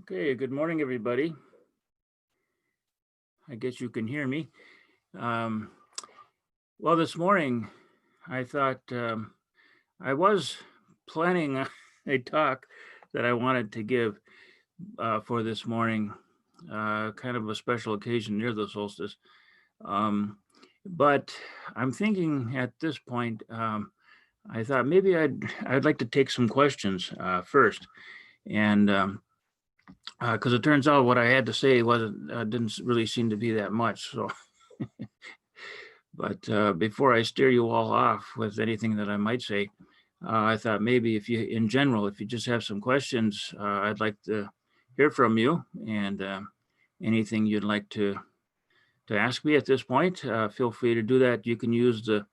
Okay, good morning, everybody. I guess you can hear me. Um, well, this morning, I thought I was planning a talk that I wanted to give for this morning, kind of a special occasion near the solstice. But I'm thinking at this point, I thought maybe I'd like to take some questions first, and because it turns out what I had to say wasn't didn't really seem to be that much. So, but before I steer you all off with anything that I might say, I thought maybe if you, in general, if you just have some questions, I'd like to hear from you, and anything you'd like to ask me at this point, feel free to do that. You can use the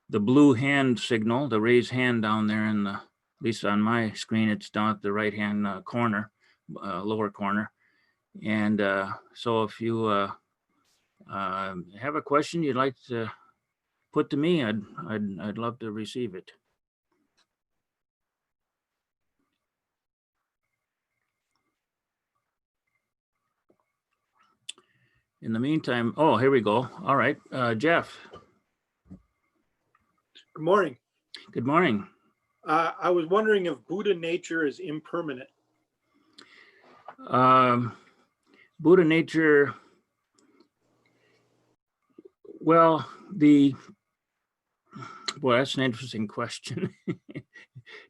blue hand signal, the raise hand down there in the, at least on my screen, it's down at the right hand corner, lower corner. And so if you have a question you'd like to put to me, I'd love to receive it. In the meantime, oh, here we go. All right, Jeff. Good morning. Good morning. I was wondering if Buddha nature is impermanent. Buddha nature, well, boy, that's an interesting question.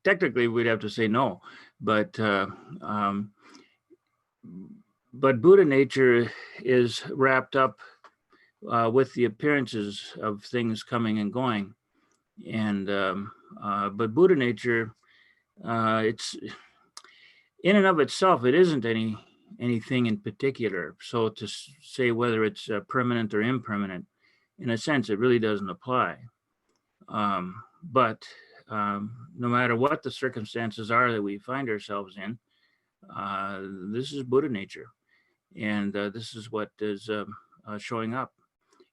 Technically, we'd have to say no, but Buddha nature is wrapped up with the appearances of things coming and going, and but Buddha nature, it's in and of itself, it isn't anything in particular. So to say whether it's permanent or impermanent, in a sense, it really doesn't apply. But no matter what the circumstances are that we find ourselves in, this is Buddha nature, and this is what is showing up.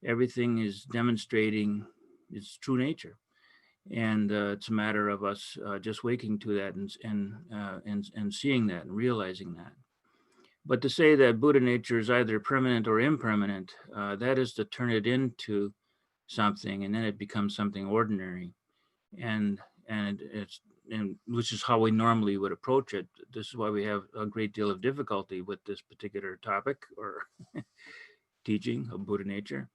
Everything is demonstrating its true nature, and it's a matter of us just waking to that and seeing that and realizing that. But to say that Buddha nature is either permanent or impermanent, that is to turn it into something, and then it becomes something ordinary, and which is how we normally would approach it. This is why we have a great deal of difficulty with this particular topic or teaching of Buddha nature,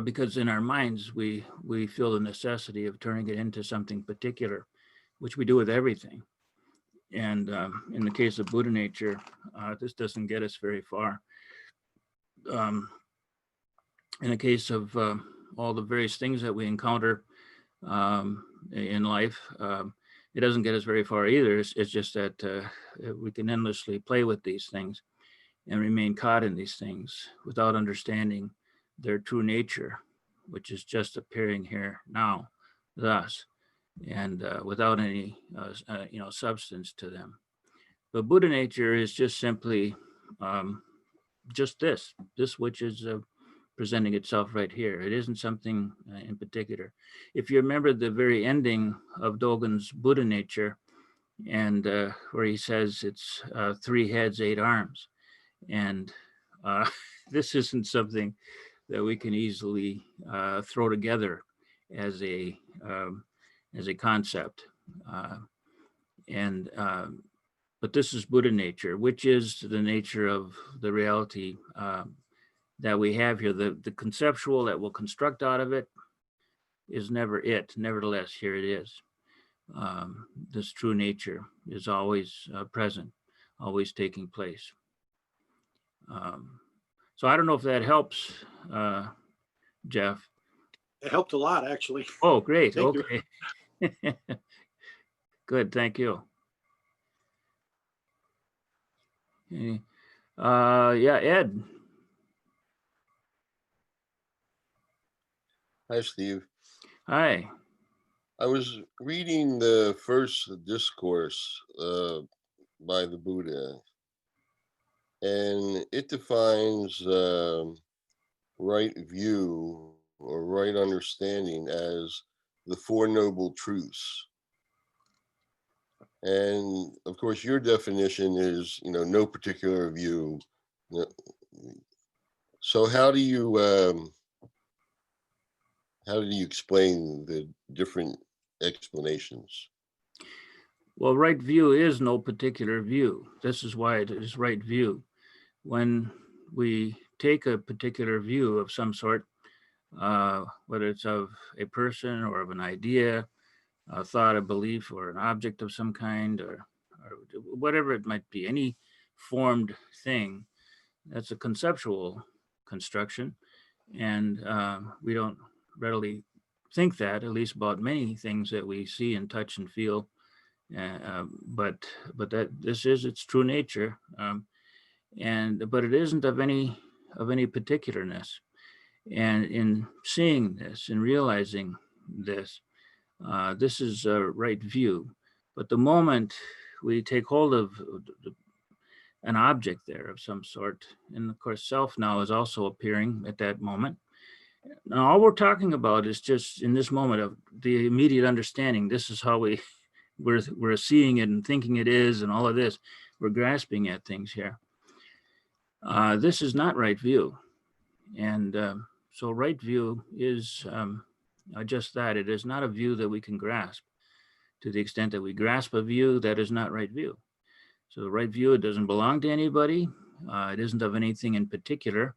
because in our minds we feel the necessity of turning it into something particular, which we do with everything. And in the case of Buddha nature, this doesn't get us very far. In the case of all the various things that we encounter in life, it doesn't get us very far either. It's just that we can endlessly play with these things and remain caught in these things without understanding their true nature, which is just appearing here now, thus, and without any substance to them. But Buddha nature is just simply just this which is presenting itself right here. It isn't something in particular. If you remember the very ending of Dogen's Buddha nature, and where he says it's 3 heads, 8 arms, and this isn't something that we can easily throw together as a concept, but this is Buddha nature, which is the nature of the reality that we have here. The conceptual that we'll construct out of it is never it. Nevertheless, here it is. This true nature is always present, always taking place. So I don't know if that helps, Jeff. It helped a lot, actually. Oh, great. Thank okay. Good. Thank you. Okay. Yeah, Ed. Hi, Steve. Hi. I was reading the first discourse by the Buddha, and it defines right view or right understanding as the Four Noble Truths. And of course, your definition is, no particular view. No- So how do you explain the different explanations? Well, right view is no particular view. This is why it is right view. When we take a particular view of some sort, whether it's of a person or of an idea, a thought, a belief, or an object of some kind, or whatever it might be, any formed thing, that's a conceptual construction. And we don't readily think that, at least about many things that we see and touch and feel. But that this is its true nature, but it isn't of any particularness. And in seeing this and realizing this, this is a right view. But the moment we take hold of an object there of some sort, and of course self now is also appearing at that moment. Now all we're talking about is just in this moment of the immediate understanding. This is how we're seeing it and thinking it is, and all of this. We're grasping at things here. This is not right view. And so right view is just that. It is not a view that we can grasp. To the extent that we grasp a view, that is not right view. So the right view, it doesn't belong to anybody. It isn't of anything in particular,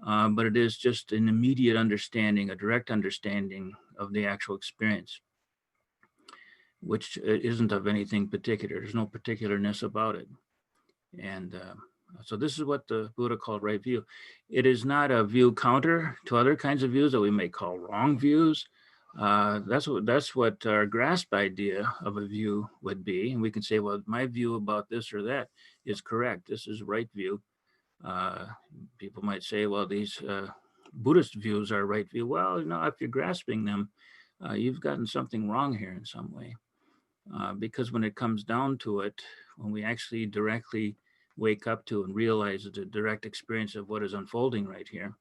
but it is just an immediate understanding, a direct understanding of the actual experience, which isn't of anything particular. There's no particularness about it. And so this is what the Buddha called right view. It is not a view counter to other kinds of views that we may call wrong views. That's what our grasp idea of a view would be. And we can say, well, my view about this or that is correct. This is right view. People might say, well, these Buddhist views are right view. Well, if you're grasping them, you've gotten something wrong here in some way. Because when it comes down to it, when we actually directly wake up to and realize the direct experience of what is unfolding right here,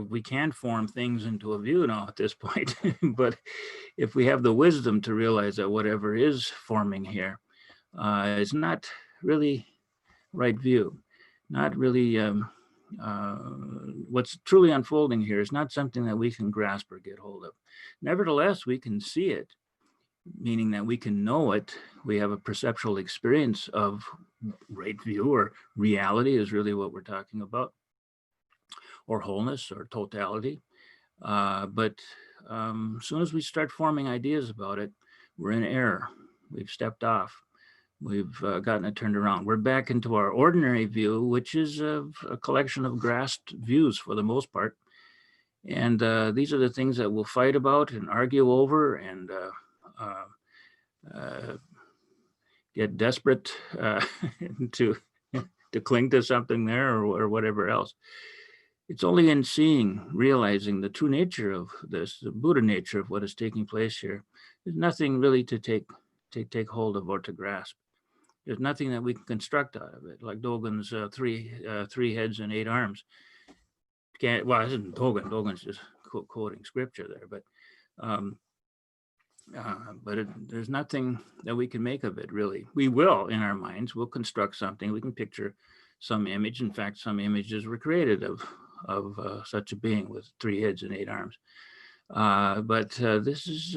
we can form things into a view now at this point. But if we have the wisdom to realize that whatever is forming here is not really right view, not really what's truly unfolding here is not something that we can grasp or get hold of. Nevertheless, we can see it, meaning that we can know it. We have a perceptual experience of right view, or reality is really what we're talking about, or wholeness or totality. But as soon as we start forming ideas about it, we're in error. We've stepped off. We've gotten it turned around. We're back into our ordinary view, which is a collection of grasped views for the most part. And these are the things that we'll fight about and argue over and get desperate to cling to something there, or whatever else. It's only in seeing, realizing the true nature of this, the Buddha nature of what is taking place here. There's nothing really to take hold of or to grasp. There's nothing that we can construct out of it, like Dogen's three heads and 8 arms. It isn't Dogen. Dogen's just quoting scripture there, but there's nothing that we can make of it, really. We will, in our minds, we'll construct something. We can picture some image. In fact, some images were created of such a being with 3 heads and 8 arms. But this is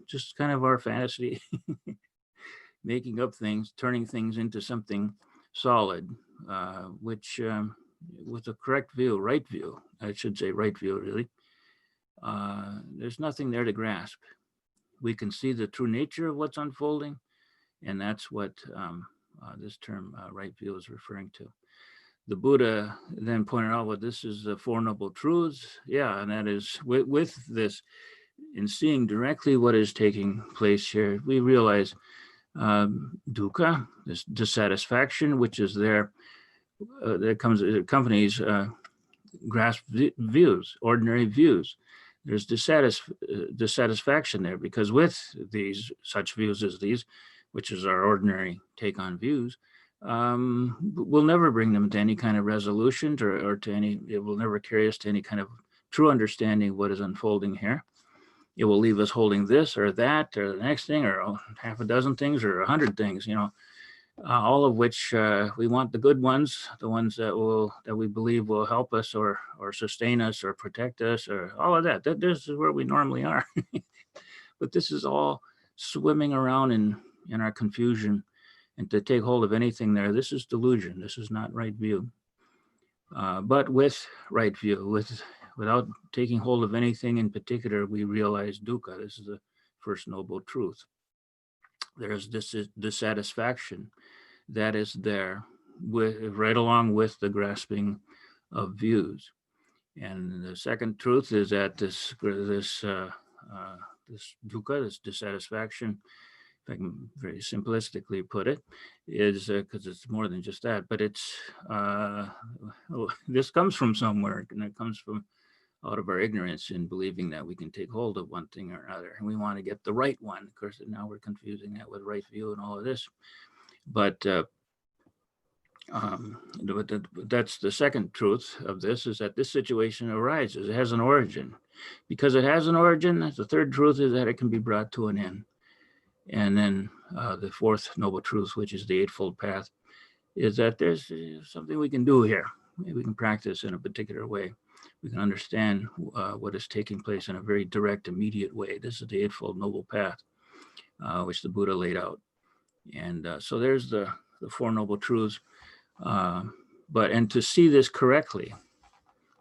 just kind of our fantasy, making up things, turning things into something solid, which with a correct view, right view, I should say right view, really, there's nothing there to grasp. We can see the true nature of what's unfolding, and that's what this term right view is referring to. The Buddha then pointed out, well, this is the Four Noble Truths. Yeah, and that is with this, in seeing directly what is taking place here, we realize dukkha, this dissatisfaction, which is there, that accompanies grasp views, ordinary views. There's dissatisfaction there, because with these such views as these, which is our ordinary take on views, we'll never bring them to any kind of resolution, or to any, it will never carry us to any kind of true understanding of what is unfolding here. it will leave us holding this or that or the next thing or half a dozen things or 100 things, all of which we want the good ones, the ones that we believe will help us or sustain us or protect us or all of that. This is where we normally are. But this is all swimming around in our confusion. And to take hold of anything there, this is delusion. This is not right view. But with right view, without taking hold of anything in particular, we realize dukkha. This is the first noble truth. There's this dissatisfaction that is there right along with the grasping of views. And the second truth is that this dukkha, this dissatisfaction, if I can very simplistically put it, is because it's more than just that, but it's this comes from somewhere, and it comes from out of our ignorance in believing that we can take hold of one thing or another, and we want to get the right one. Of course, now we're confusing that with right view and all of this, but that's the second truth of this, is that this situation arises. It has an origin. Because it has an origin, the third truth is that it can be brought to an end. And then the fourth noble truth, which is the Eightfold Path, is that there's something we can do here. Maybe we can practice in a particular way. We can understand what is taking place in a very direct, immediate way. This is the Eightfold Noble Path, which the Buddha laid out. And so there's the Four Noble Truths. And to see this correctly,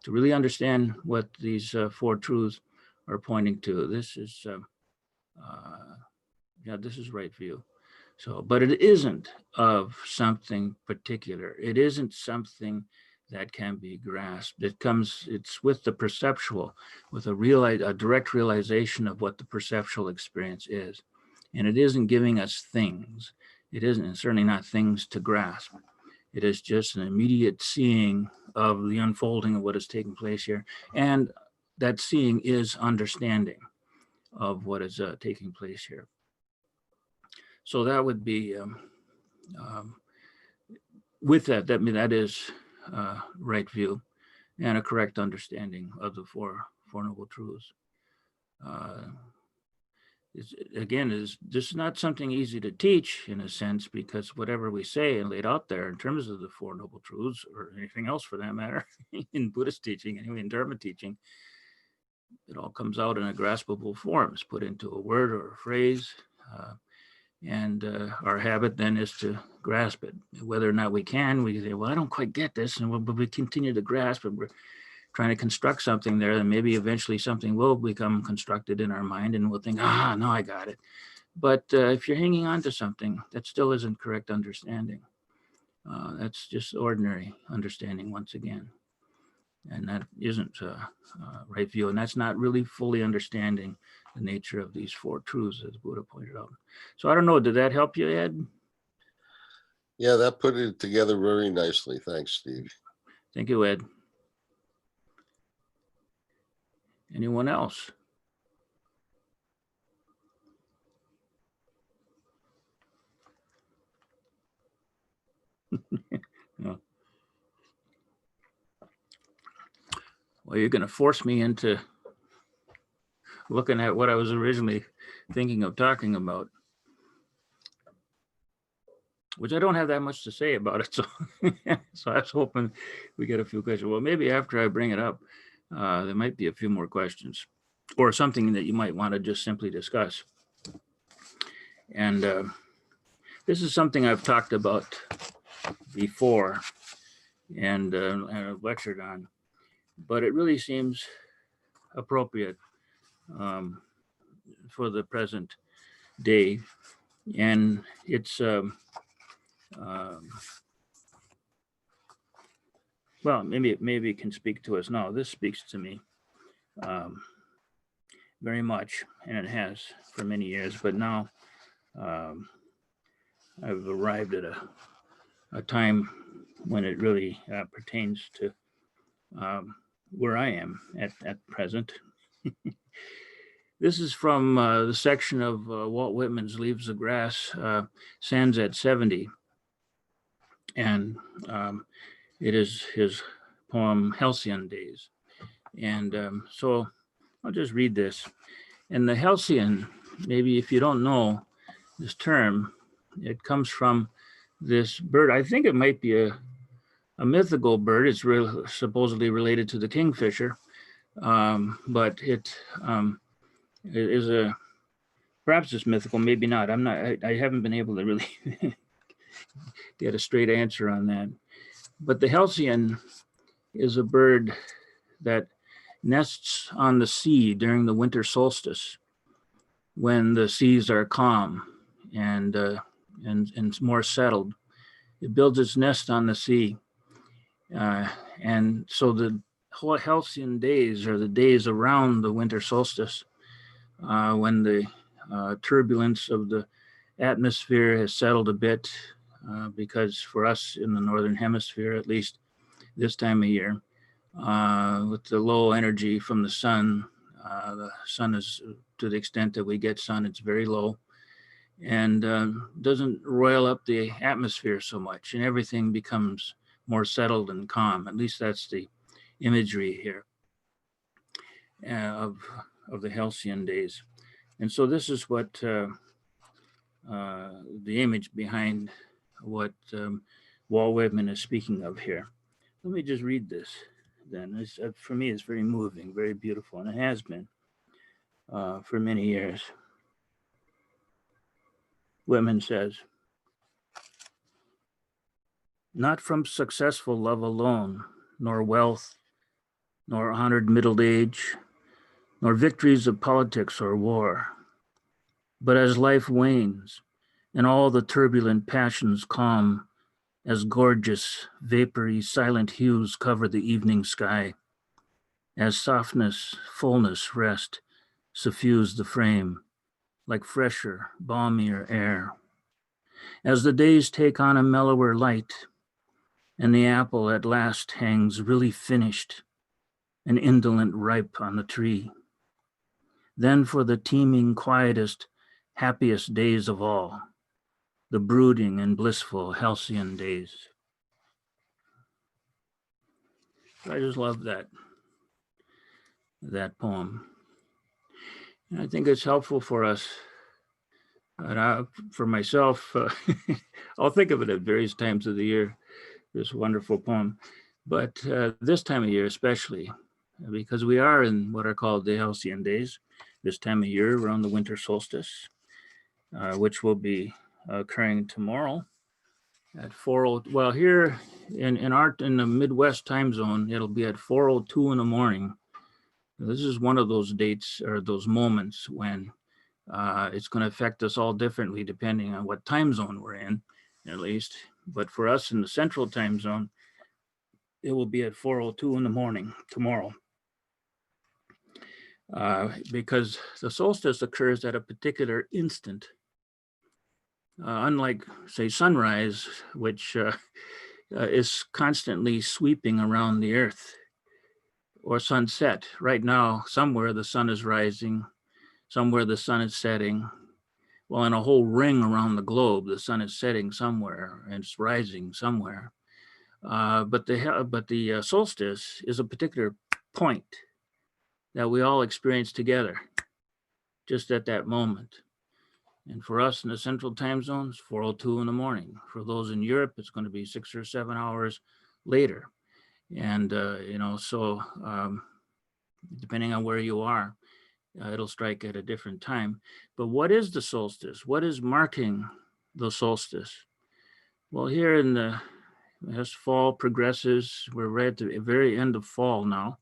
to really understand what these four truths are pointing to, this is this is right view. So, but it isn't of something particular. It isn't something that can be grasped. It's with the perceptual, with a direct realization of what the perceptual experience is. And it isn't giving us things. It isn't, and certainly not things to grasp. It is just an immediate seeing of the unfolding of what is taking place here. And that seeing is understanding of what is taking place here. So that would be, with that is right view and a correct understanding of the Four Noble Truths. Is just not something easy to teach in a sense, because whatever we say and laid out there in terms of the Four Noble Truths, or anything else for that matter, in Buddhist teaching, anyway, in Dharma teaching, it all comes out in a graspable form. It's put into a word or a phrase, and our habit then is to grasp it. Whether or not we say, well, I don't quite get this, but we continue to grasp it. We're trying to construct something there, and maybe eventually something will become constructed in our mind, and we'll think, no, I got it. But if you're hanging on to something, that still isn't correct understanding. That's just ordinary understanding once again. And that isn't right view. And that's not really fully understanding the nature of these four truths, as Buddha pointed out. So I don't know, did that help you, Ed? Yeah, that put it together very nicely. Thanks, Steve. Thank you, Ed. Anyone else? No. Well, you're going to force me into looking at what I was originally thinking of talking about, which I don't have that much to say about it. So, so I was hoping we get a few questions. Well, maybe after I bring it up, there might be a few more questions or something that you might want to just simply discuss. And this is something I've talked about before and I've lectured on, but it really seems appropriate for the present day. And it's, well, maybe it can speak to us now. This speaks to me very much, and it has for many years, but now I've arrived at a time when it really pertains to where I am at present. This is from the section of Walt Whitman's Leaves of Grass, Sands at 70. And it is his poem, Halcyon Days. And so I'll just read this. And the Halcyon, maybe if you don't know this term, it comes from this bird. I think it might be a mythical bird. It's supposedly related to the kingfisher, but it is a, perhaps it's mythical, maybe not. I haven't been able to really get a straight answer on that. But the Halcyon is a bird that nests on the sea during the winter solstice, when the seas are calm and more settled. It builds its nest on the sea. And so the Halcyon days are the days around the winter solstice, when the turbulence of the atmosphere has settled a bit, because for us in the Northern Hemisphere, at least this time of year, with the low energy from the sun is, to the extent that we get sun, it's very low, and doesn't roil up the atmosphere so much, and everything becomes more settled and calm. At least that's the imagery here of the Halcyon days. And so this is what the image behind what Walt Whitman is speaking of here. Let me just read this then. For me, it's very moving, very beautiful, and it has been for many years. Whitman says, "Not from successful love alone, nor wealth, nor honored middle age, nor victories of politics or war, but as life wanes and all the turbulent passions calm, as gorgeous, vapory, silent hues cover the evening sky, as softness, fullness, rest suffuse the frame, like fresher, balmier air. As the days take on a mellower light, and the apple at last hangs really finished and indolent ripe on the tree, then for the teeming, quietest, happiest days of all, the brooding and blissful Halcyon days." I just love that poem. And I think it's helpful for us. And for myself, I'll think of it at various times of the year, this wonderful poem. But this time of year especially, because we are in what are called the Halcyon days, this time of year around the winter solstice, which will be occurring tomorrow at 4:00. Well, here in the Midwest time zone, it'll be at 4:02 in the morning. This is one of those dates or those moments when it's going to affect us all differently depending on what time zone we're in, at least. But for us in the central time zone, it will be at 4:02 in the morning tomorrow. Because the solstice occurs at a particular instant. Unlike, say, sunrise, which is constantly sweeping around the earth, or sunset. Right now, somewhere the sun is rising, somewhere the sun is setting. Well, in a whole ring around the globe, the sun is setting somewhere and it's rising somewhere. But the solstice is a particular point that we all experience together, just at that moment. And for us in the central time zones, 4:02 in the morning. For those in Europe, it's going to be 6 or 7 hours later. And, so depending on where you are, it'll strike at a different time. But what is the solstice? What is marking the solstice? Well, here as fall progresses, we're right at the very end of fall now,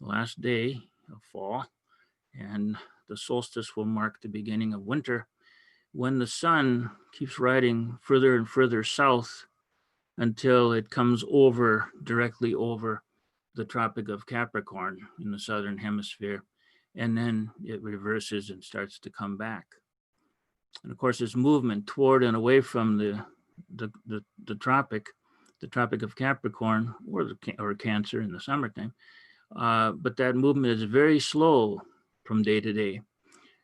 the last day of fall, and the solstice will mark the beginning of winter, when the sun keeps riding further and further south until it comes directly over the Tropic of Capricorn in the southern hemisphere, and then it reverses and starts to come back. And of course, this movement toward and away from the Tropic of Capricorn, or Cancer in the summertime, but that movement is very slow from day to day.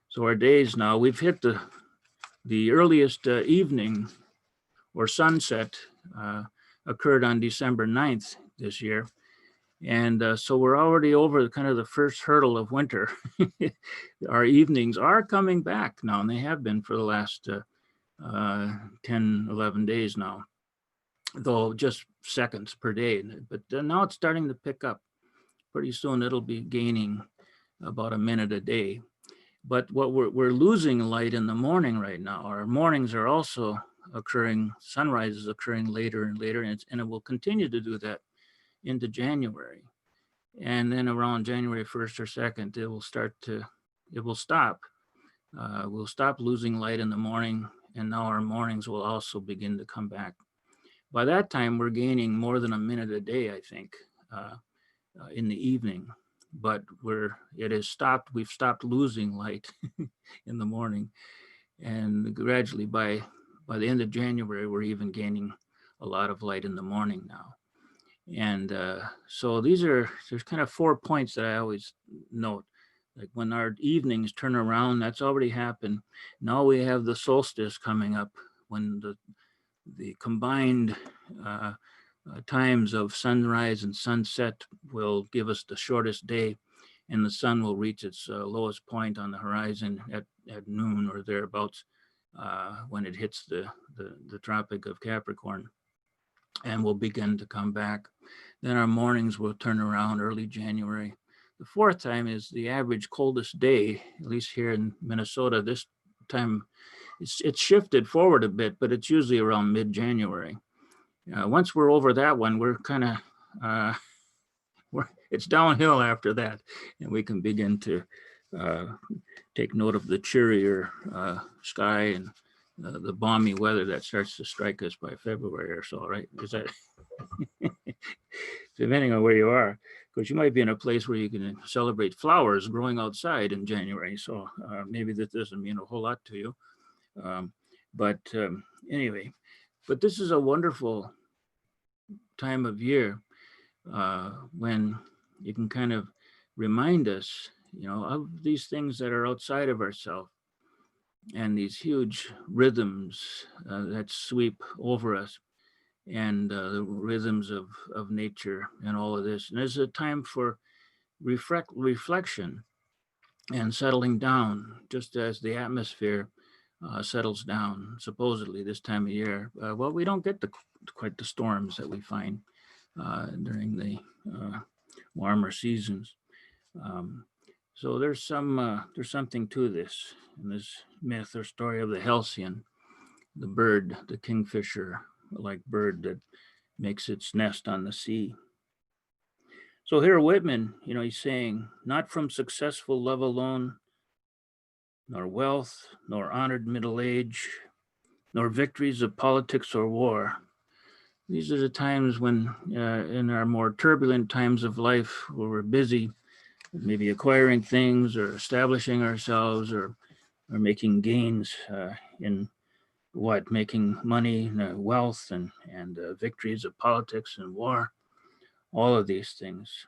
So our days now, we've hit the earliest evening or sunset occurred on December 9th this year. And so we're already over kind of the first hurdle of winter. Our evenings are coming back now, and they have been for the last 10, 11 days now, though just seconds per day. But now it's starting to pick up. Pretty soon it'll be gaining about a minute a day. But what we're losing light in the morning right now. Our mornings are also occurring, sunrise is occurring later and later, and it will continue to do that into January. And then around January 1st or 2nd, it will stop. We'll stop losing light in the morning, and now our mornings will also begin to come back. By that time, we're gaining more than a minute a day, I think, in the evening. But we've stopped losing light in the morning. And gradually by the end of January, we're even gaining a lot of light in the morning now. And so there's kind of 4 points that I always note. Like when our evenings turn around, that's already happened. Now we have the solstice coming up, when the combined times of sunrise and sunset will give us the shortest day, and the sun will reach its lowest point on the horizon at noon or thereabouts, when it hits the Tropic of Capricorn, and will begin to come back. Then our mornings will turn around early January. The fourth time is the average coldest day, at least here in Minnesota. This time it's shifted forward a bit, but it's usually around mid-January. Once we're over that one, we're kind of, it's downhill after that, and we can begin to take note of the cheerier sky and the balmy weather that starts to strike us by February or so, right? Is that depending on where you are, because you might be in a place where you can celebrate flowers growing outside in January. So maybe that doesn't mean a whole lot to you. Anyway, but this is a wonderful time of year when you can kind of remind us, of these things that are outside of ourselves, and these huge rhythms that sweep over us, and the rhythms of nature and all of this. And there's a time for reflection and settling down, just as the atmosphere settles down, supposedly this time of year. Well, we don't get quite the storms that we find during the warmer seasons. So there's something to this, in this myth or story of the Halcyon, the bird, the kingfisher-like bird that makes its nest on the sea. So here Whitman, he's saying, not from successful love alone, nor wealth, nor honored middle age, nor victories of politics or war. These are the times when, in our more turbulent times of life, where we're busy, maybe acquiring things or establishing ourselves, or making gains in making money, wealth, and victories of politics and war, all of these things.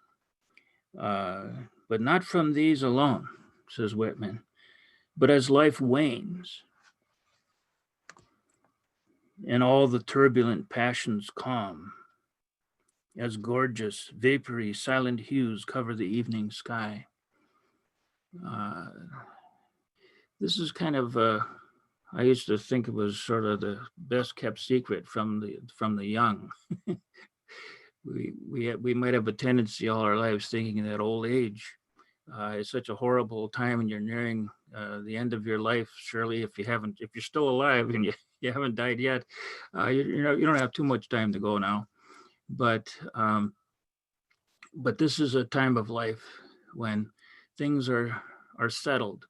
But not from these alone, says Whitman, but as life wanes and all the turbulent passions calm, as gorgeous, vapory, silent hues cover the evening sky. This is kind of, I used to think it was sort of the best kept secret from the young. We might have a tendency all our lives thinking that old age is such a horrible time, and you're nearing the end of your life. Surely, if you're still alive and you haven't died yet, you don't have too much time to go now. But this is a time of life when things are settled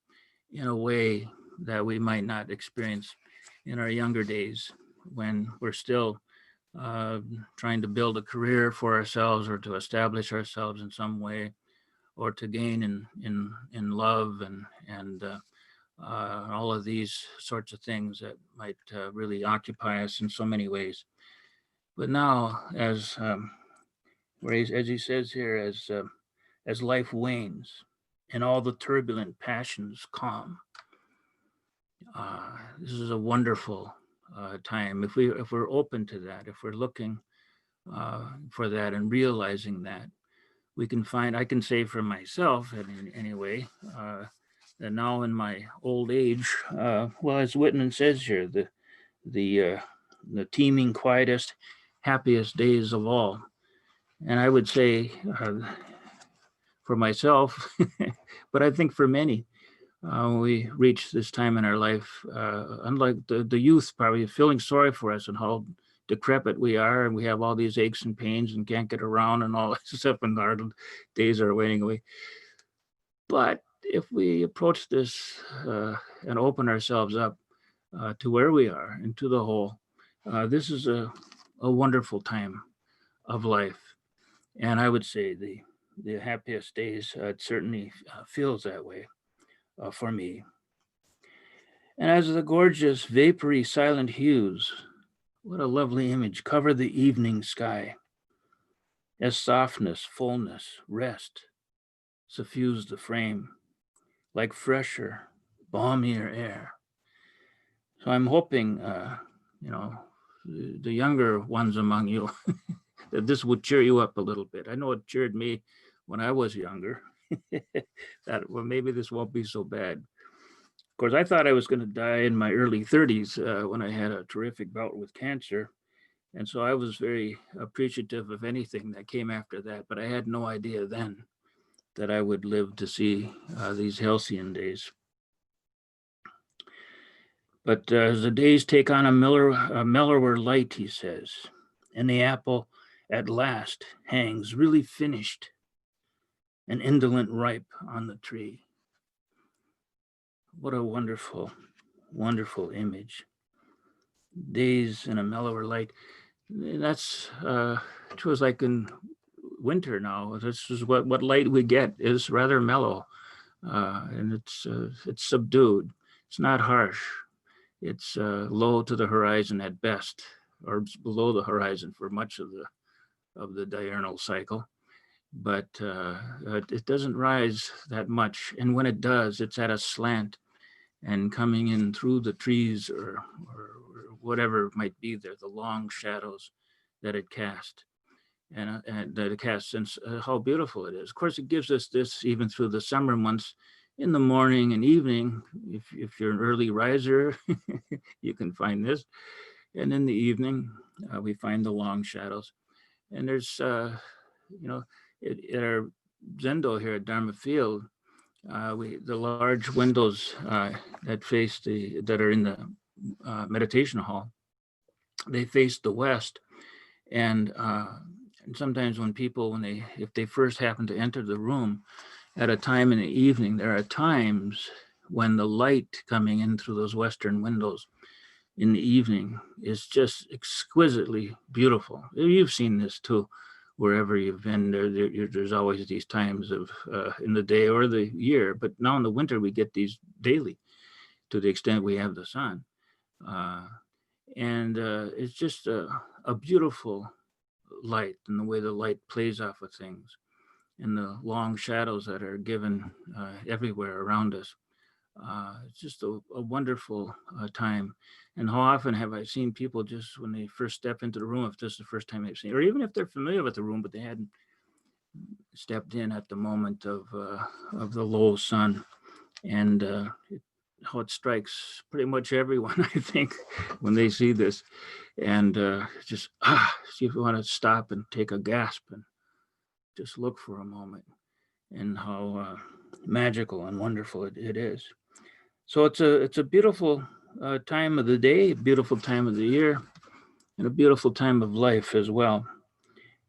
in a way that we might not experience in our younger days, when we're still trying to build a career for ourselves, or to establish ourselves in some way, or to gain in love and all of these sorts of things that might really occupy us in so many ways. But now, as he says here, as life wanes and all the turbulent passions calm, this is a wonderful time. If we're open to that, if we're looking for that and realizing that, we can find, I can say for myself anyway, that now in my old age, well, as Whitman says here, the teeming, quietest, happiest days of all. And I would say for myself, but I think for many, we reach this time in our life, unlike the youth, probably feeling sorry for us and how decrepit we are, and we have all these aches and pains and can't get around and all this stuff, and our days are waning away. But if we approach this and open ourselves up to where we are and to the whole, this is a wonderful time of life. And I would say the happiest days, it certainly feels that way for me. And as the gorgeous, vapory, silent hues, what a lovely image, cover the evening sky, as softness, fullness, rest suffuse the frame, like fresher, balmier air. So I'm hoping, the younger ones among you, that this would cheer you up a little bit. I know it cheered me when I was younger. That, well, maybe this won't be so bad. Of course, I thought I was going to die in my early 30s when I had a terrific bout with cancer. And so I was very appreciative of anything that came after that. But I had no idea then that I would live to see these halcyon days. But as the days take on a mellower light, he says, and the apple at last hangs really finished and indolent ripe on the tree. What a wonderful, wonderful image. Days in a mellower light. That's it was like in winter now. This is what light we get is rather mellow, and it's subdued. It's not harsh. It's low to the horizon at best, or below the horizon for much of the diurnal cycle. But it doesn't rise that much, and when it does, it's at a slant and coming in through the trees or whatever might be there, the long shadows that it casts. And that it casts, and how beautiful it is. Of course, it gives us this even through the summer months. In the morning and evening, if you're an early riser, you can find this. And in the evening, we find the long shadows. And there's, at our Zendo here at Dharma Field, the large windows that face that are in the meditation hall, they face the west. And sometimes when people, if they first happen to enter the room at a time in the evening, there are times when the light coming in through those western windows in the evening is just exquisitely beautiful. You've seen this too, wherever you've been. There's always these times of in the day or the year, but now in the winter we get these daily, to the extent we have the sun, and it's just a beautiful light, and the way the light plays off of things, and the long shadows that are given everywhere around us. It's just a wonderful time. And how often have I seen people just when they first step into the room, if this is the first time they've seen, or even if they're familiar with the room, but they hadn't stepped in at the moment of the low sun, and how it strikes pretty much everyone, I think, when they see this, and just see if you want to stop and take a gasp and just look for a moment, and how magical and wonderful it is. So it's a beautiful time of the day, a beautiful time of the year, and a beautiful time of life as well,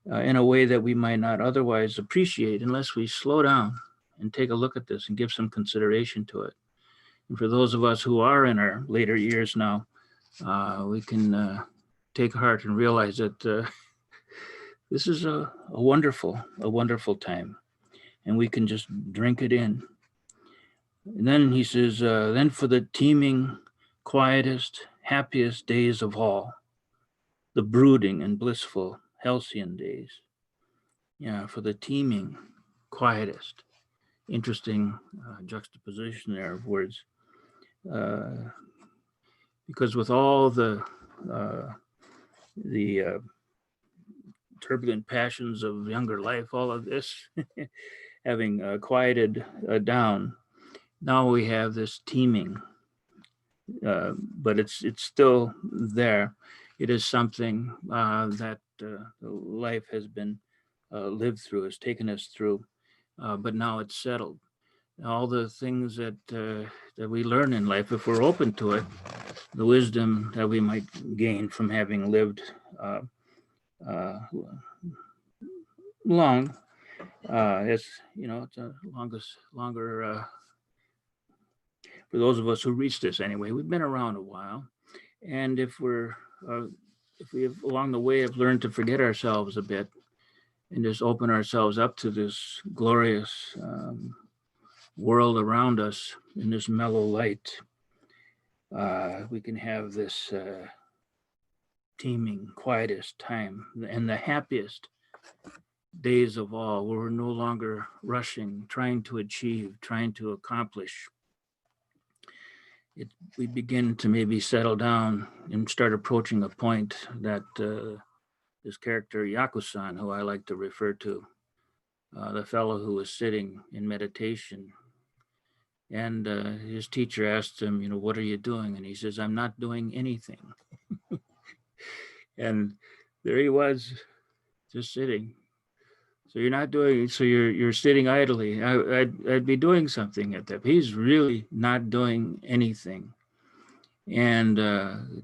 in a way that we might not otherwise appreciate unless we slow down and take a look at this and give some consideration to it. And for those of us who are in our later years now, we can take heart and realize that this is a wonderful time, and we can just drink it in. And then he says, then for the teeming, quietest, happiest days of all, the brooding and blissful halcyon days. Yeah, for the teeming, quietest. Interesting juxtaposition there of words. Because with all the turbulent passions of younger life, all of this having quieted down. Now we have this teeming, but it's still there. It is something that life has been lived through, has taken us through, but now it's settled. All the things that we learn in life, if we're open to it, the wisdom that we might gain from having lived long, it's it's a longer. For those of us who reach this anyway, we've been around a while, and if we have along the way have learned to forget ourselves a bit and just open ourselves up to this glorious world around us in this mellow light, we can have this teeming, quietest time and the happiest days of all, where we're no longer rushing, trying to achieve, trying to accomplish. We begin to maybe settle down and start approaching a point that this character Yakusan, who I like to refer to, the fellow who was sitting in meditation, and his teacher asked him, what are you doing? And he says, I'm not doing anything. And there he was, just sitting. So you're not doing, so you're sitting idly. I'd be doing something at that. He's really not doing anything. And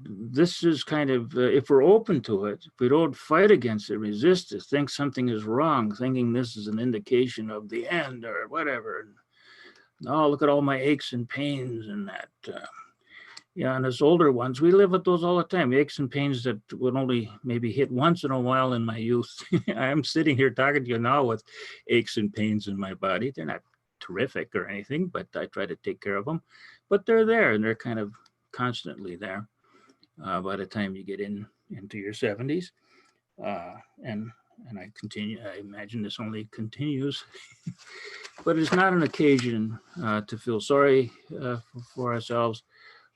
this is kind of, if we're open to it, if we don't fight against it, resist it, think something is wrong, thinking this is an indication of the end or whatever. Oh, look at all my aches and pains and that. And as older ones, we live with those all the time. Aches and pains that would only maybe hit once in a while in my youth. I'm sitting here talking to you now with aches and pains in my body. They're not terrific or anything, but I try to take care of them. But they're there, and they're kind of constantly there by the time you get into your 70s. And I imagine this only continues. But it's not an occasion to feel sorry for ourselves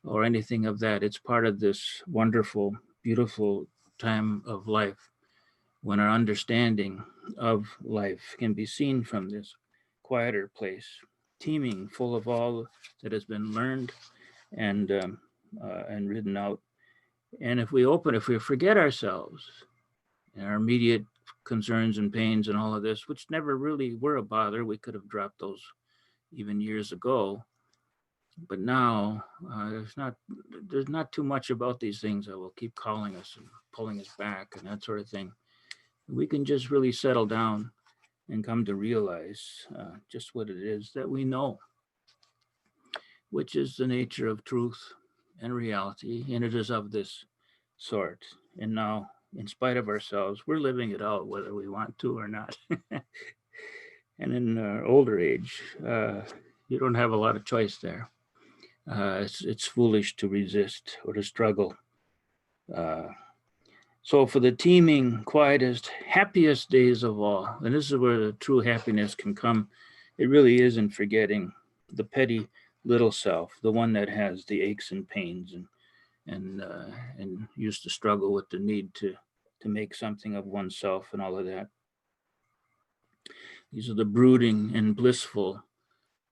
or anything of that. It's part of this wonderful, beautiful time of life when our understanding of life can be seen from this quieter place, teeming, full of all that has been learned and written out. And if we forget ourselves and our immediate concerns and pains and all of this, which never really were a bother, we could have dropped those even years ago. But now there's not too much about these things that will keep calling us and pulling us back and that sort of thing. We can just really settle down and come to realize just what it is that we know, which is the nature of truth and reality, and it is of this sort. And now, in spite of ourselves, we're living it out whether we want to or not. And in older age, you don't have a lot of choice there. It's foolish to resist or to struggle. So for the teeming, quietest, happiest days of all, and this is where the true happiness can come, it really is in forgetting the petty little self, the one that has the aches and pains and used to struggle with the need to make something of oneself and all of that. These are the brooding and blissful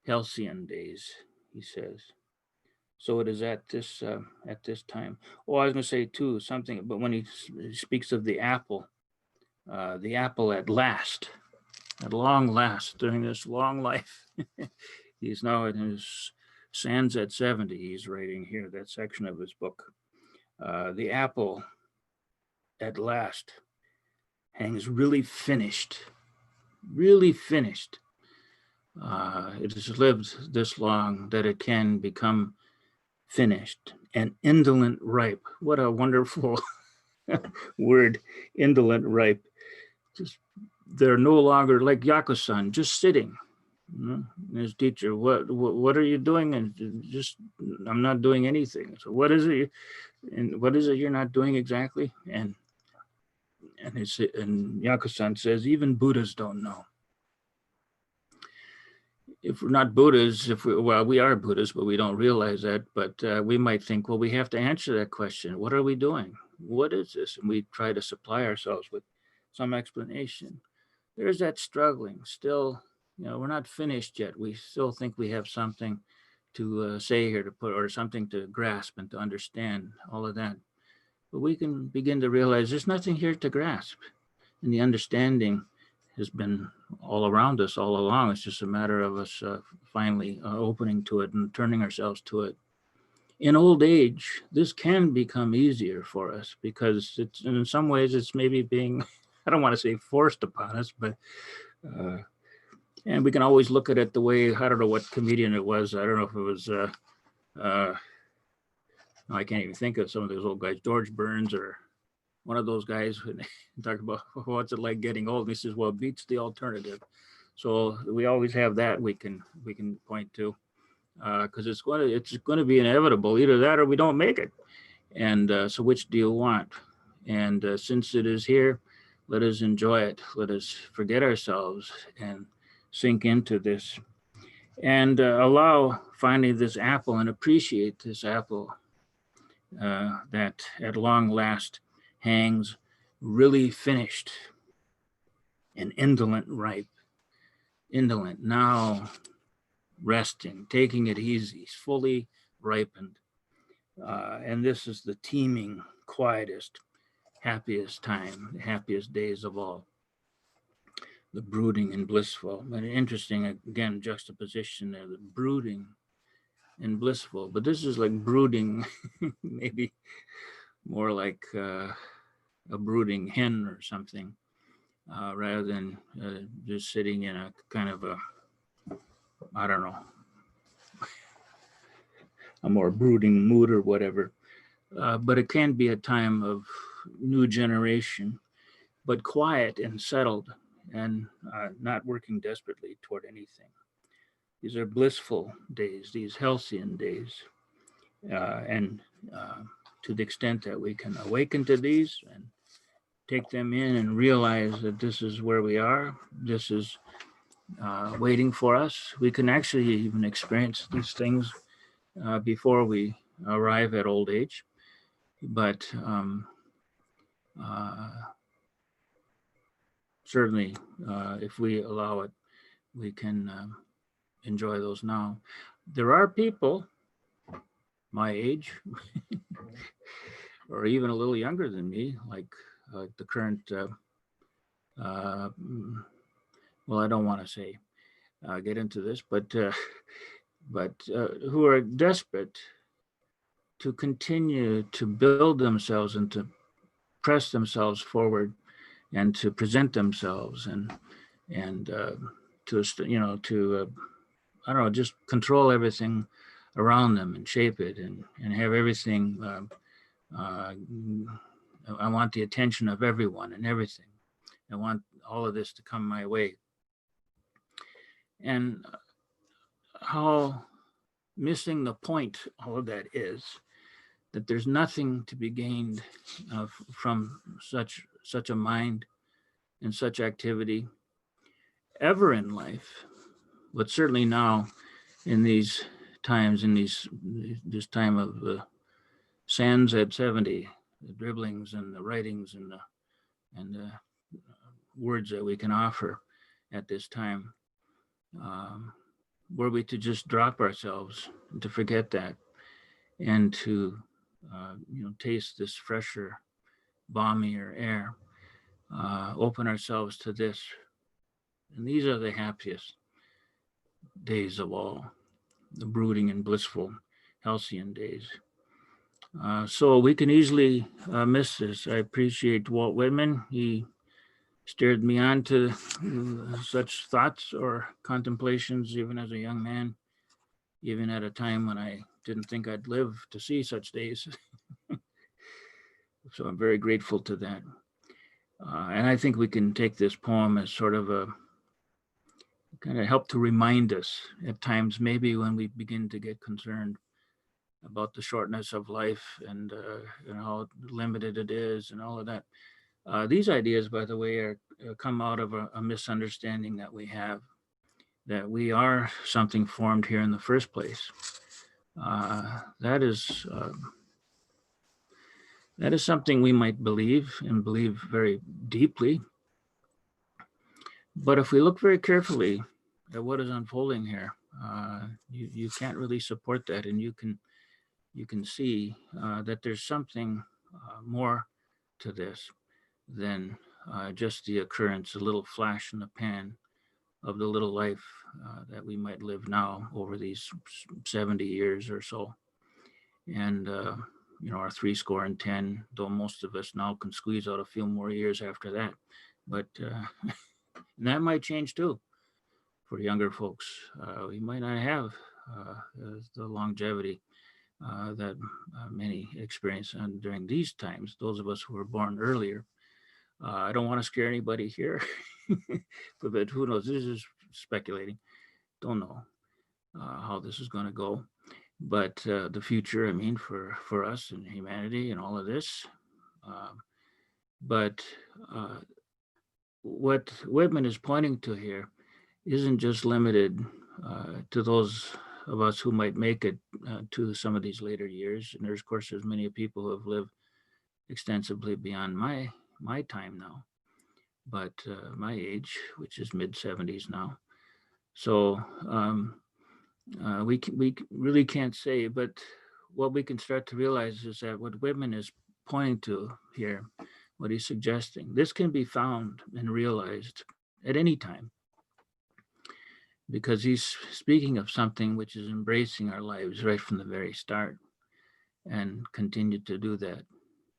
Halcyon days, he says. So it is at this time. Oh, I was going to say too something, but when he speaks of the apple at last, at long last, during this long life, he's now in his sands at 70. He's writing here that section of his book. The apple at last hangs really finished. It has lived this long that it can become finished and indolent ripe. What a wonderful word, indolent ripe. Just, they're no longer like Yakusan, just sitting. His teacher, what are you doing? And just, I'm not doing anything. So what is it? And what is it you're not doing exactly? And Yakusan says, even Buddhas don't know. If we're not Buddhas, we are Buddhas, but we don't realize that. But we might think, well, we have to answer that question. What are we doing? What is this? And we try to supply ourselves with some explanation. There's that struggling still. We're not finished yet. We still think we have something to say here, to put, or something to grasp and to understand, all of that. But we can begin to realize there's nothing here to grasp. And the understanding has been all around us all along. It's just a matter of us finally opening to it and turning ourselves to it. In old age, this can become easier for us because it's, in some ways, it's maybe being, I don't want to say forced upon us, but, and we can always look at it the way, I don't know what comedian it was. I don't know if it was, I can't even think of some of those old guys, George Burns or one of those guys who talk about what's it like getting old. And he says, well, it beats the alternative. So we always have that we can point to, because it's going to be inevitable, either that or we don't make it. And so which do you want? And since it is here, let us enjoy it. Let us forget ourselves and sink into this, and allow finally this apple and appreciate this apple that at long last hangs really finished and indolent ripe, indolent now, resting, taking it easy, fully ripened. And this is the teeming, quietest, happiest time, the happiest days of all. The brooding and blissful. But interesting, again, juxtaposition there, the brooding and blissful. But this is like brooding, maybe more like a brooding hen or something, rather than just sitting in a kind of a, I don't know, a more brooding mood or whatever. But it can be a time of new generation, but quiet and settled and not working desperately toward anything. These are blissful days, these halcyon days. And to the extent that we can awaken to these and take them in and realize that this is where we are, this is waiting for us. We can actually even experience these things before we arrive at old age. But certainly, if we allow it, we can enjoy those now. There are people my age, or even a little younger than me, like the current, well, I don't want to say, get into this, but who are desperate to continue to build themselves and to press themselves forward and to present themselves and to I don't know, just control everything around them and shape it and have everything. I want the attention of everyone and everything. I want all of this to come my way. And how missing the point all of that is, that there's nothing to be gained from such a mind and such activity ever in life, but certainly now in these times, in this time of sands at 70, the dribblings and the writings and the words that we can offer at this time, were we to just drop ourselves and to forget that and to taste this fresher, balmier air, open ourselves to this. And these are the happiest days of all, the brooding and blissful halcyon days. So we can easily miss this. I appreciate Walt Whitman. He steered me on to such thoughts or contemplations even as a young man, even at a time when I didn't think I'd live to see such days. So I'm very grateful to that. And I think we can take this poem as sort of a kind of help to remind us at times, maybe when we begin to get concerned about the shortness of life and how limited it is and all of that. These ideas, by the way, are come out of a misunderstanding that we have, that we are something formed here in the first place. That is something we might believe and believe very deeply, But if we look very carefully at what is unfolding here, you can't really support that, and you can see that there's something more to this than just the occurrence, a little flash in the pan of the little life that we might live now over these 70 years or so. And, our 70, though most of us now can squeeze out a few more years after that. But that might change too for younger folks. We might not have the longevity that many experience during these times, those of us who were born earlier. I don't want to scare anybody here, but who knows? This is speculating. Don't know how this is going to go. But the future, I mean, for us and humanity and all of this. But what Whitman is pointing to here isn't just limited to those of us who might make it to some of these later years. And there's, of course, there's many people who have lived extensively beyond my time now, but my age, which is mid-70s now. So we really can't say, but what we can start to realize is that what Whitman is pointing to here, what he's suggesting, this can be found and realized at any time, because he's speaking of something which is embracing our lives right from the very start and continue to do that.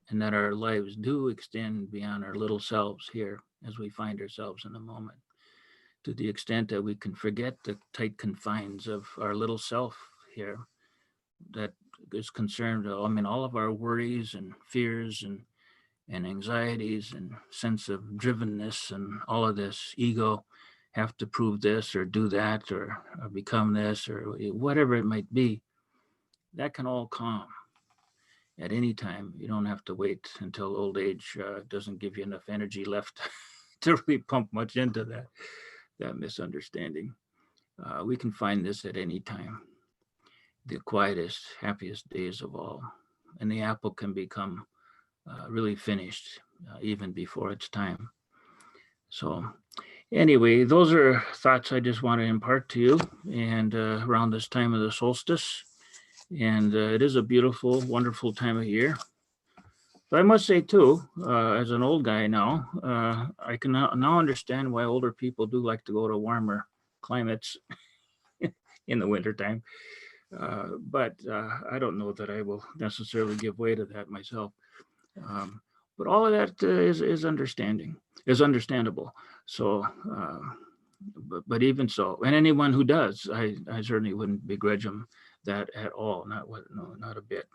And that our lives do extend beyond our little selves here as we find ourselves in the moment, to the extent that we can forget the tight confines of our little self here that is concerned, I mean, all of our worries and fears and anxieties and sense of drivenness and all of this ego, have to prove this or do that or become this or whatever it might be, that can all calm at any time. You don't have to wait until old age doesn't give you enough energy left to really pump much into that misunderstanding. We can find this at any time, the quietest, happiest days of all. And the apple can become really finished even before its time. So anyway, those are thoughts I just want to impart to you, and around this time of the solstice. And it is a beautiful, wonderful time of year. But I must say too, as an old guy now, I can now understand why older people do like to go to warmer climates in the wintertime. But I don't know that I will necessarily give way to that myself. But all of that is understandable. So, but even so, and anyone who does, I certainly wouldn't begrudge them that at all. Not a bit.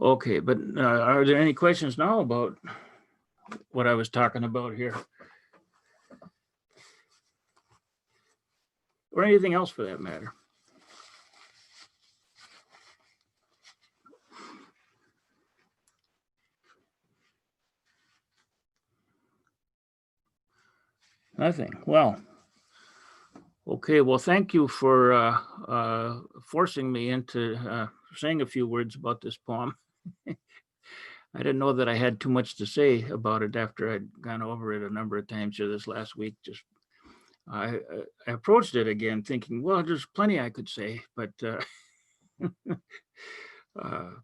Okay, but are there any questions now about what I was talking about here? Or anything else for that matter? Nothing. Well, okay. Well, thank you for forcing me into saying a few words about this poem. I didn't know that I had too much to say about it after I'd gone over it a number of times here this last week. Just I approached it again thinking, well, there's plenty I could say, but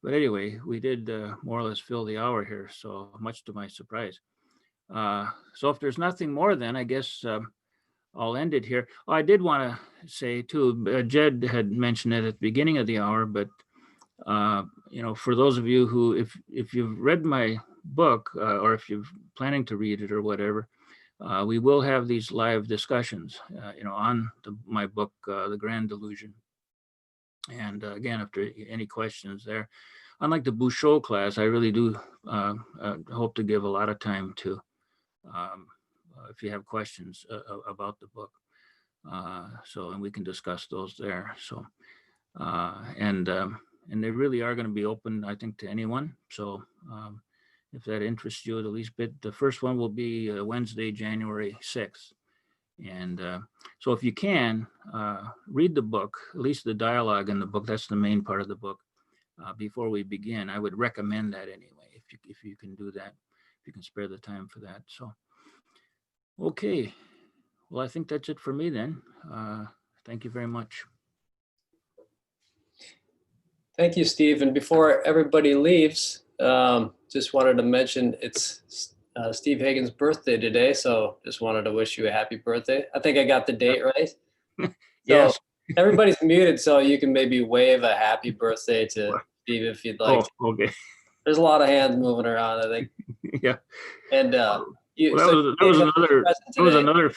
anyway, we did more or less fill the hour here, so much to my surprise. So if there's nothing more, then I guess I'll end it here. I did want to say too, Jed had mentioned it at the beginning of the hour, but for those of you who, if you've read my book or if you're planning to read it or whatever, we will have these live discussions, on my book, The Grand Delusion. And again, if there are any questions there, unlike the Bouchot class, I really do hope to give a lot of time to, if you have questions about the book. And we can discuss those there. So, and they really are going to be open, I think, to anyone. So if that interests you the least bit, the first one will be Wednesday, January 6th. And so if you can, read the book, at least the dialogue in the book, that's the main part of the book, before we begin. I would recommend that anyway, if you can do that, you can spare the time for that. So, okay. Well, I think that's it for me then. Thank you very much. Thank you, Steve. And before everybody leaves, just wanted to mention it's Steve Hagen's birthday today. So just wanted to wish you a happy birthday. I think I got the date right. Yes. So everybody's muted, so you can maybe wave a happy birthday to Steve if you'd like. Oh, okay. There's a lot of hands moving around, I think. Yeah. And Well, that was another.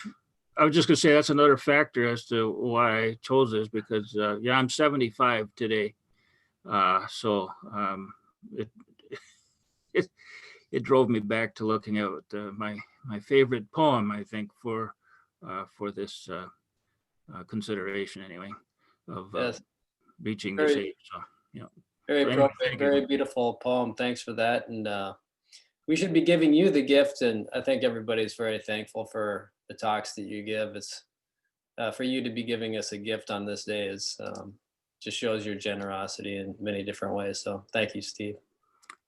I was just gonna say that's another factor as to why I chose this, because yeah, I'm 75 today. So it drove me back to looking at my favorite poem, I think, for this consideration anyway of Yes. reaching this Very- age. So yeah. Very So anyway, appropriate, thank you. very beautiful poem. Thanks for that. And we should be giving you the gift. And I think everybody's very thankful for the talks that you give. It's for you to be giving us a gift on this day is just shows your generosity in many different ways. So thank you, Steve.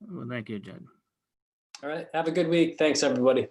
Well, thank you, Jed. All right. Have a good week. Thanks, everybody.